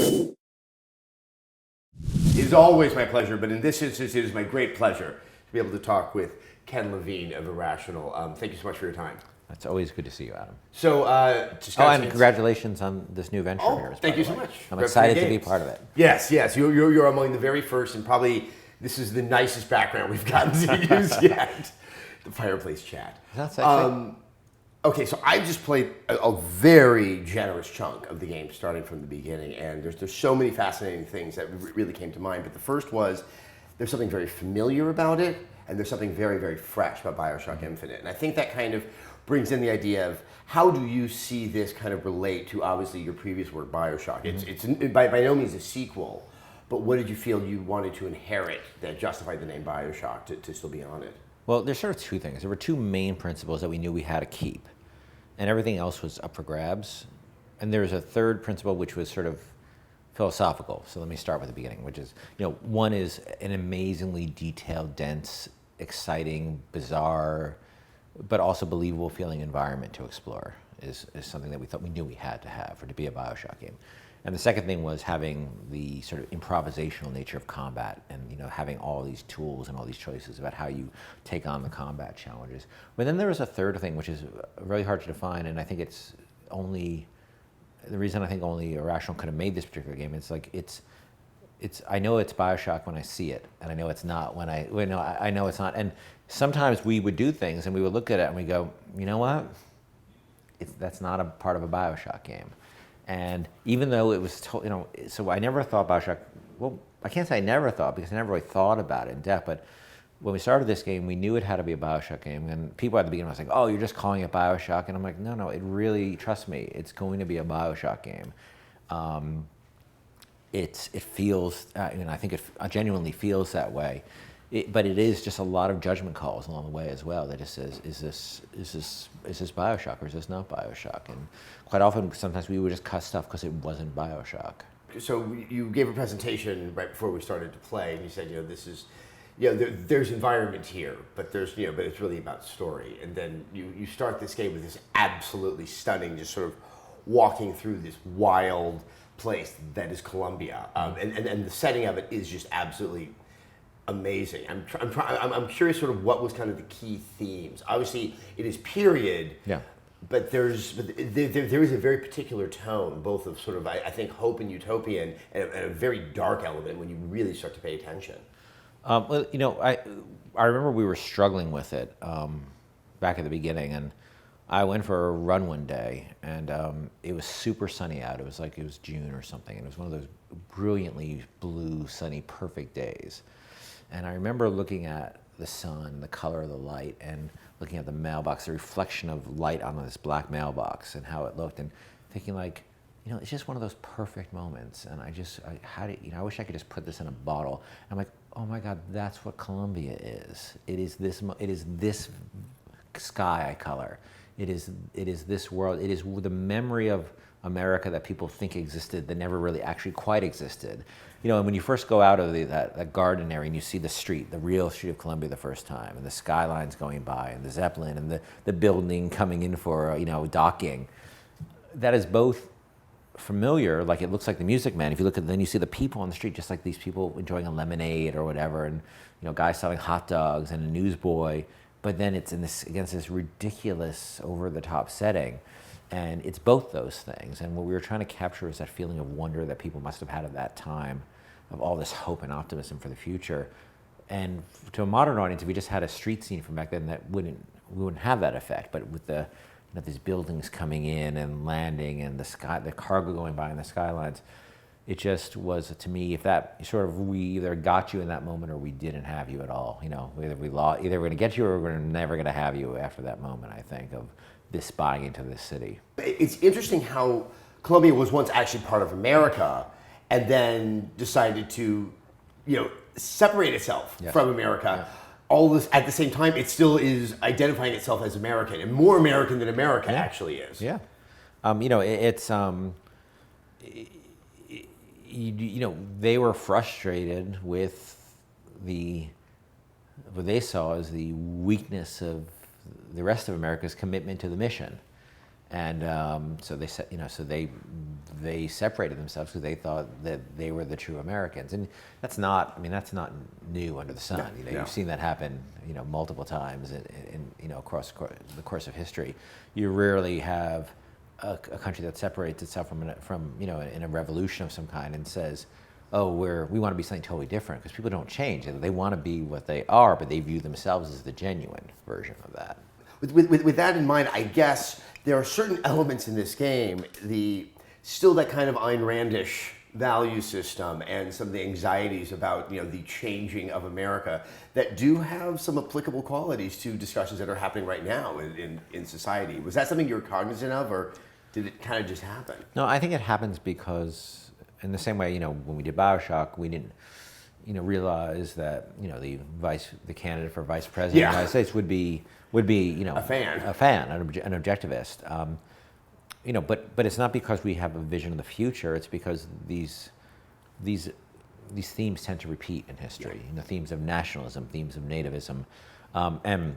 It is always my pleasure, but in this instance, it is my great pleasure to be able to talk with Ken Levine of Irrational. Thank you so much for your time. It's always good to see you, Adam. So, and congratulations on this new venture of yours. Thank you so much. I'm excited to be part of it. Yes. You're among the very first, and probably this is the nicest background we've gotten to use yet. The fireplace chat. That's sexy. Okay, so I just played a very generous chunk of the game starting from the beginning, and there's so many fascinating things that really came to mind. But the first was there's something very familiar about it, and there's something very, very fresh about BioShock Infinite. And I think that kind of brings in the idea of how do you see this kind of relate to obviously your previous work, BioShock? It's by no means a sequel, but what did you feel you wanted to inherit that justified the name BioShock to still be on it? Well, there's sort of two things. There were two main principles that we knew we had to keep, and everything else was up for grabs. And there's a third principle which was sort of philosophical. So let me start with the beginning, which is, one is an amazingly detailed, dense, exciting, bizarre, but also believable feeling environment to explore is something that we thought we knew we had to have for to be a BioShock game. And the second thing was having the sort of improvisational nature of combat and having all these tools and all these choices about how you take on the combat challenges. But then there was a third thing which is really hard to define, and I think it's only, the reason I think only Irrational could have made this particular game, I know it's BioShock when I see it, and I know it's not when I know it's not. And sometimes we would do things and we would look at it and we go, you know what? That's not a part of a BioShock game. And even though it was, so I never thought BioShock, well, I can't say I never thought because I never really thought about it in depth, but when we started this game, we knew it had to be a BioShock game. And people at the beginning was like, oh, you're just calling it BioShock. And I'm like, no, it really, trust me, it's going to be a BioShock game. It feels, I think it genuinely feels that way. But it is just a lot of judgment calls along the way as well that just says, is this BioShock or is this not BioShock? And quite often, sometimes we would just cut stuff because it wasn't BioShock. So you gave a presentation right before we started to play, and you said, this is, there's environment here, but but it's really about story. And then you start this game with this absolutely stunning, just sort of walking through this wild place that is Columbia, and the setting of it is just absolutely amazing. I'm curious sort of what was kind of the key themes. Obviously, it is period. Yeah. But there is a very particular tone, both of sort of I think hope and utopian, and a very dark element when you really start to pay attention. Well, I remember we were struggling with it back at the beginning, and I went for a run one day, and it was super sunny out. It was June or something, and it was one of those brilliantly blue, sunny, perfect days. And I remember looking at the sun, the color of the light, and looking at the mailbox, the reflection of light on this black mailbox and how it looked, and thinking it's just one of those perfect moments. And I wish I could just put this in a bottle. And I'm like, oh my God, that's what Columbia is. It is this sky color. It is this world. It is the memory of America that people think existed that never really actually quite existed. And when you first go out of that garden area and you see the real street of Columbia the first time, and the skylines going by, and the Zeppelin, and the building coming in for docking, that is both familiar, like it looks like the Music Man. If you look at, then you see the people on the street, just like these people enjoying a lemonade or whatever, and guys selling hot dogs and a newsboy. But then it's against this ridiculous, over-the-top setting. And it's both those things. And what we were trying to capture is that feeling of wonder that people must have had at that time, of all this hope and optimism for the future. And to a modern audience, if we just had a street scene from back then, we wouldn't have that effect. But with these buildings coming in and landing, and the cargo going by in the skylines, it just was, to me, if that sort of, we either got you in that moment or we didn't have you at all. Either we're going to get you or we're never going to have you after that moment, I think, of this buying into this city. It's interesting how Columbia was once actually part of America and then decided to, separate itself from America. Yeah. All this at the same time, it still is identifying itself as American, and more American than America actually is. Yeah. They were frustrated with what they saw as the weakness of the rest of America's commitment to the mission. And so they said, so they separated themselves because they thought that they were the true Americans, and that's not new under the sun. You've seen that happen, multiple times in across the course of history. You rarely have a country that separates itself from in a revolution of some kind and says, oh, we want to be something totally different, because people don't change. They want to be what they are, but they view themselves as the genuine version of that. With that in mind, I guess there are certain elements in this game, still that kind of Ayn Randish value system and some of the anxieties about the changing of America that do have some applicable qualities to discussions that are happening right now in society. Was that something you were cognizant of, or did it kind of just happen? No, I think it happens because in the same way, when we did BioShock, we didn't realize that the candidate for vice president of the United States would be a fan, an objectivist. But it's not because we have a vision of the future. It's because these themes tend to repeat in history. Themes of nationalism, themes of nativism, and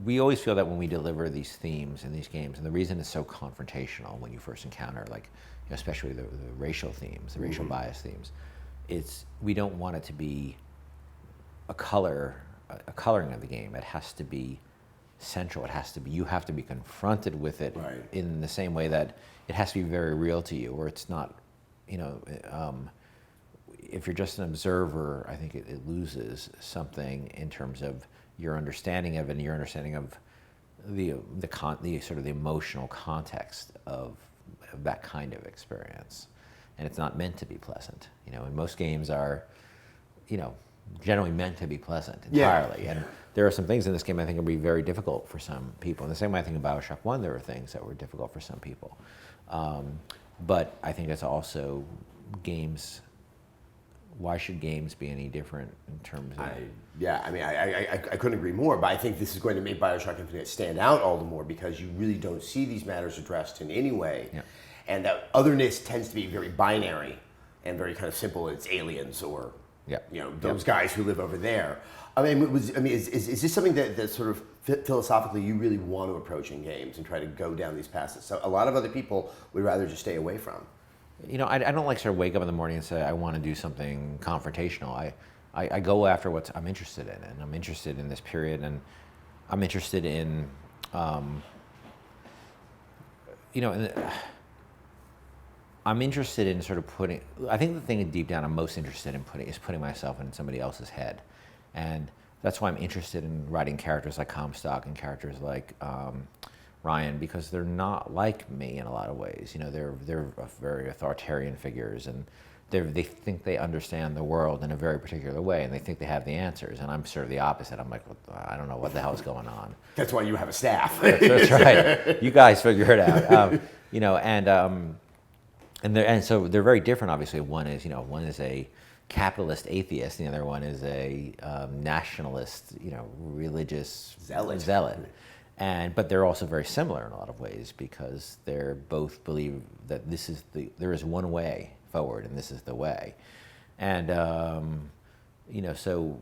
we always feel that when we deliver these themes in these games, and the reason it's so confrontational when you first encounter, especially the racial themes, the racial bias themes, we don't want it to be a coloring of the game. It has to be central. You have to be confronted with it in the same way that it has to be very real to you, or it's not, if you're just an observer, I think it loses something in terms of your understanding of it and your understanding of the sort of the emotional context of that kind of experience. And it's not meant to be pleasant. And most games are, generally meant to be pleasant entirely. Yeah. And there are some things in this game I think will be very difficult for some people. In the same way I think in BioShock 1 there were things that were difficult for some people. But I think it's also games. Why should games be any different in terms of... I couldn't agree more, but I think this is going to make BioShock Infinite stand out all the more because you really don't see these matters addressed in any way. Yeah. And that otherness tends to be very binary and very kind of simple. It's aliens or those guys who live over there. Is this something that sort of philosophically you really want to approach in games and try to go down these paths? So a lot of other people would rather just stay away from. I don't sort of wake up in the morning and say I want to do something confrontational. I go after what I'm interested in, and I'm interested in this period, and I'm interested in I'm interested in sort of putting. I think the thing deep down I'm most interested in putting myself in somebody else's head, and that's why I'm interested in writing characters like Comstock and characters like Ryan, because they're not like me in a lot of ways. They're very authoritarian figures, and they think they understand the world in a very particular way, and they think they have the answers. And I'm sort of the opposite. I'm like, I don't know what the hell is going on. That's why you have a staff. That's right. You guys figure it out. And so they're very different. Obviously, one is a capitalist atheist, and the other one is a nationalist, religious zealot. But they're also very similar in a lot of ways because they're both believe that there is one way forward and this is the way. And so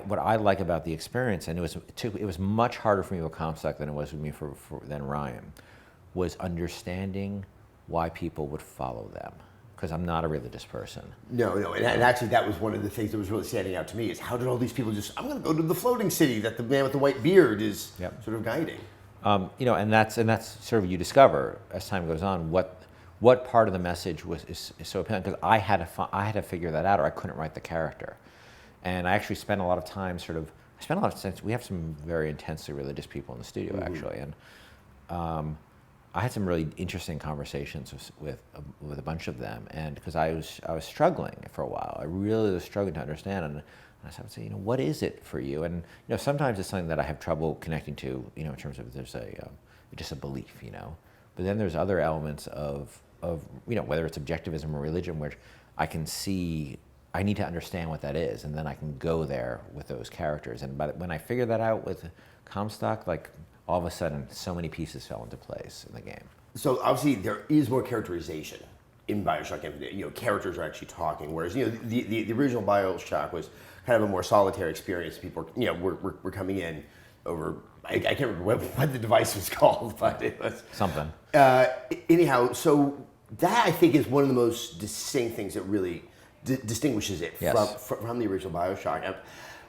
what I like about the experience, and it was much harder for me with Comstock than it was with me than Ryan, was understanding why people would follow them. Because I'm not a religious person. No, and actually that was one of the things that was really standing out to me is how did all these people I'm going to go to the floating city that the man with the white beard is sort of guiding. And that's sort of, you discover as time goes on what part of the message is so appealing, because I had to figure that out or I couldn't write the character. And I actually spent a lot of time we have some very intensely religious people in the studio actually, and I had some really interesting conversations with a bunch of them, and because I was struggling for a while, I really was struggling to understand, and I would say, what is it for you? And sometimes it's something that I have trouble connecting to, in terms of there's just a belief, but then there's other elements of whether it's objectivism or religion, where I can see I need to understand what that is, and then I can go there with those characters. And when I figured that out with Comstock, all of a sudden, so many pieces fell into place in the game. So obviously, there is more characterization in BioShock Infinite. Characters are actually talking, whereas the original BioShock was kind of a more solitary experience. People were coming in over I can't remember what the device was called, but it was something. Anyhow, so that I think is one of the most distinct things that really distinguishes it from the original BioShock.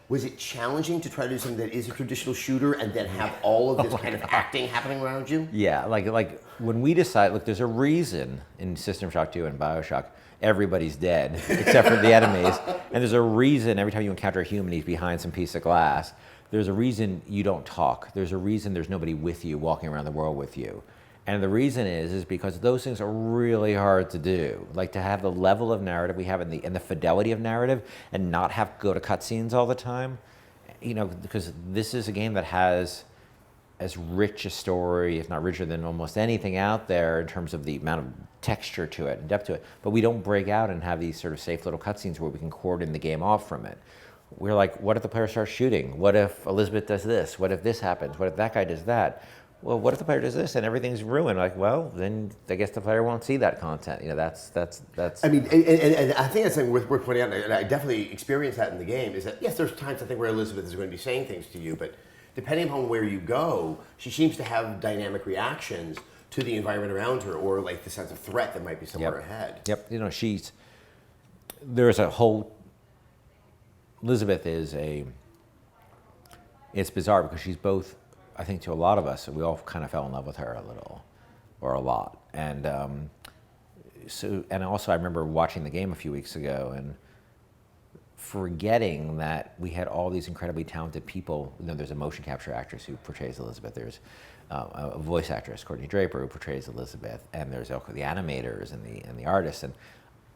Was it challenging to try to do something that is a traditional shooter and then have all of this kind of acting happening around you? Yeah, like when we decide, look, there's a reason in System Shock 2 and BioShock, everybody's dead except for the enemies. And there's a reason every time you encounter a human, he's behind some piece of glass. There's a reason you don't talk. There's a reason there's nobody with you walking around the world with you. And the reason is because those things are really hard to do. Like to have the level of narrative we have and the fidelity of narrative and not have to go to cutscenes all the time. You know, because this is a game that has as rich a story, if not richer than almost anything out there in terms of the amount of texture to it and depth to it. But we don't break out and have these sort of safe little cutscenes where we can cordon the game off from it. We're like, what if the player starts shooting? What if Elizabeth does this? What if this happens? What if that guy does that? Well, what if the player does this and everything's ruined? Like, well, then I guess the player won't see that content. You know, that's. I mean, and I think that's something worth pointing out, and I definitely experienced that in the game, is that, yes, there's times I think where Elizabeth is going to be saying things to you, but depending on where you go, she seems to have dynamic reactions to the environment around her, or like the sense of threat that might be somewhere ahead. Yep, you know, there's a whole, Elizabeth it's bizarre because she's both, I think to a lot of us, we all kind of fell in love with her a little, or a lot. And and also I remember watching the game a few weeks ago and forgetting that we had all these incredibly talented people. You know, there's a motion capture actress who portrays Elizabeth. There's a voice actress, Courtney Draper, who portrays Elizabeth. And there's also the animators and the artists. And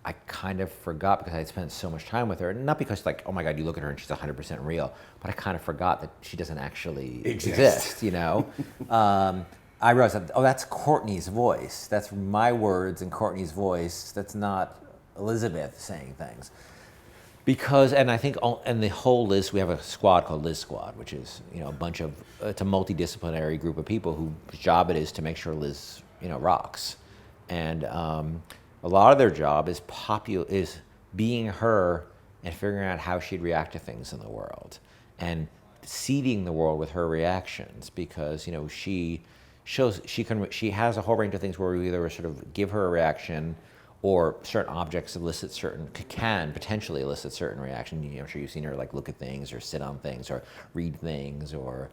I kind of forgot because I had spent so much time with her. Not because like, oh my God, you look at her and she's 100% real, but I kind of forgot that she doesn't actually exist, you know? I realized that, oh, that's Courtney's voice. That's my words in Courtney's voice. That's not Elizabeth saying things. Because, and I think, and the whole Liz, we have a squad called Liz Squad, which is, you know, it's a multidisciplinary group of people whose job it is to make sure Liz, you know, rocks. And a lot of their job is being her and figuring out how she'd react to things in the world and seeding the world with her reactions, because, you know, she has a whole range of things where we either sort of give her a reaction or certain objects can potentially elicit certain reaction. You know, I'm sure you've seen her like look at things or sit on things or read things or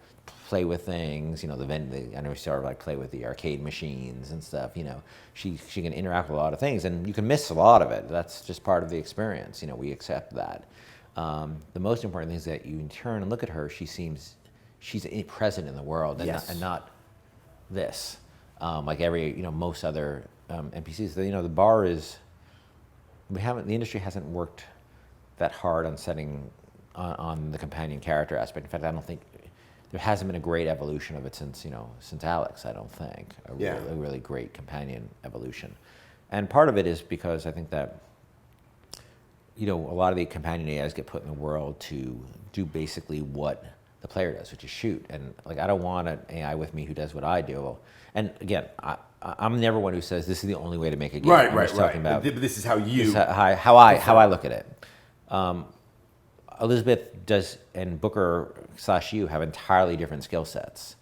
play with things. You know, I know we saw her like play with the arcade machines and stuff. You know, she can interact with a lot of things, and you can miss a lot of it. That's just part of the experience. You know, we accept that. The most important thing is that you turn and look at her. She's present in the world, and not this. Like most other NPCs. You know, the bar is, the industry hasn't worked that hard on setting on the companion character aspect. In fact, I don't think there hasn't been a great evolution of it since Alex. I don't think a really great companion evolution, and part of it is because I think that, you know, a lot of the companion AIs get put in the world to do basically what the player does, which is shoot. And like, I don't want an AI with me who does what I do. And again, I'm never one who says this is the only way to make a game. Right. Talking about, but this is how how I look at it. Elizabeth does and Booker/you have entirely different skill sets,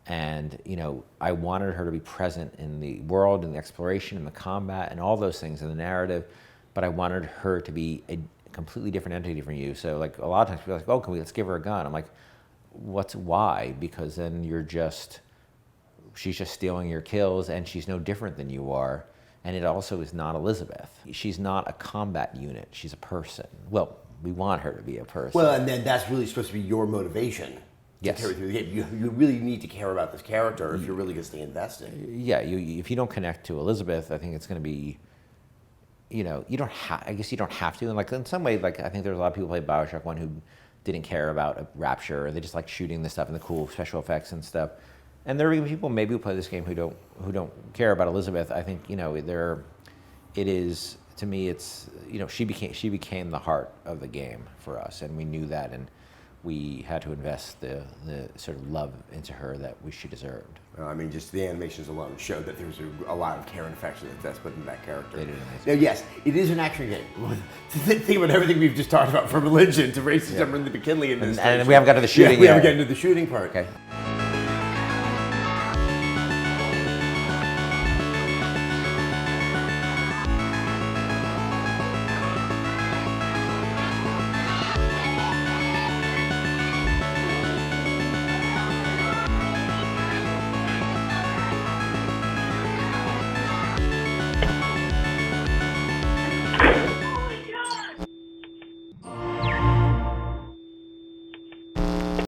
and you know, I wanted her to be present in the world and the exploration and the combat and all those things in the narrative, but I wanted her to be a completely different entity from you. So like a lot of times people are like, oh, let's give her a gun. I'm like, why? Because then she's just stealing your kills, and she's no different than you are. And it also is not Elizabeth. She's not a combat unit. She's a person. Well, we want her to be a person. Well, and then that's really supposed to be your motivation to carry through the game. You really need to care about this character if you're really going to stay invested. Yeah, if you don't connect to Elizabeth, I think it's going to be, you know, I guess you don't have to. And like in some way, like I think there's a lot of people who played BioShock 1 who didn't care about a Rapture. They just like shooting the stuff and the cool special effects and stuff. And there are even people maybe who play this game who don't care about Elizabeth. I think, you know, it is, to me, it's, you know, she became the heart of the game for us, and we knew that, and we had to invest the sort of love into her that she deserved. I mean, just the animations alone showed that there was a lot of care and affection that's put in that character. They did amazing. Now, yes, it is an action game. Think about everything we've just talked about, from religion to racism and the McKinley administration. And we haven't got to the shooting yet. We haven't gotten to the shooting part. Okay.